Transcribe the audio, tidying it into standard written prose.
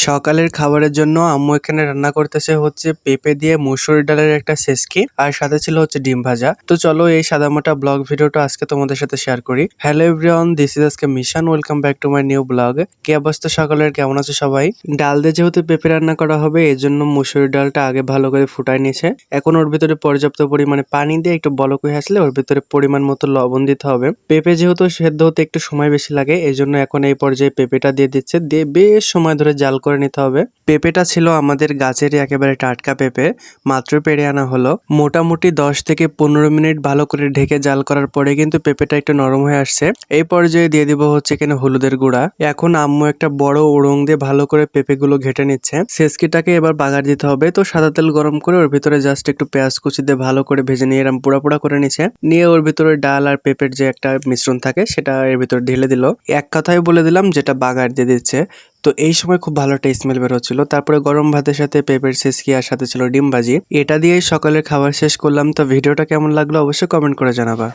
সকালের খাবারের জন্য আম্মু এখানে রান্না করতেছে হচ্ছে পেঁপে দিয়ে মসুর ডালের একটা সেসকি আর সাথে ছিল হচ্ছে ডিম ভাজা। তো চলো এই সাদামাটা ব্লগ ভিডিওটা আজকে তোমাদের সাথে শেয়ার করি। হ্যালো এভরিওয়ান, দিস ইজ আজকে mission, welcome back to my new blog. কি অবস্থা সকালের, কেমন আছে সবাই? ডাল দিয়ে যেহেতু পেঁপে রান্না করা হবে এই জন্য মসুর ডালটা আগে ভালো করে ফুটাই নিয়েছে। এখন ওর ভিতরে পর্যাপ্ত পরিমাণে পানি দিয়ে একটু বলক হয়ে আসলে ওর ভিতরে পরিমাণ মতো লবণ দিতে হবে। পেঁপে যেহেতু সেদ্ধ হতে একটু সময় বেশি লাগে এই জন্য এখন এই পর্যায়ে পেঁপেটা দিয়ে দিচ্ছে, দিয়ে বেশ সময় ধরে জাল করে নিতে হবে। পেঁপেটা ছিল আমাদের গাছেরই একেবারে টাটকা পেঁপে, মাত্র পেড়ে আনা হলো। মোটামুটি 10 থেকে 15 মিনিট ভালো করে ঢেকে জাল করার পরে কিন্তু পেঁপেটা একটু নরম হয়ে আসছে। এই পর্যায়ে দিয়ে দিব হচ্ছে এখানে হলুদের গুঁড়া। এখন আম্মু একটা বড় উড়ং দিয়ে ভালো করে পেঁপেগুলো ঘেটে নিচ্ছে। সেসকিটাকে এবার বাগার দিতে হবে, তো সাদা তেল গরম করে ওর ভিতরে জাস্ট একটু পেঁয়াজ কুচি দিয়ে ভালো করে ভেজে নিয়ে এরম পোড়া পোড়া করে নিচ্ছে। নিয়ে ওর ভিতরে ডাল আর পেঁপের যে একটা মিশ্রণ থাকে সেটা এর ভিতরে ঢেলে দিল। এক কথায় বলে দিলাম যেটা বাগার দিয়ে দিচ্ছে। তো এই সময় খুব ভালো একটা স্মেল বের হচ্ছিল। তারপরে গরম ভাতের সাথে পেঁপের সেসকি আর সাথে ছিল ডিম ভাজি। এটা দিয়েই সকালের খাবার শেষ করলাম। তো ভিডিওটা কেমন লাগলো অবশ্যই কমেন্ট করে জানাবা।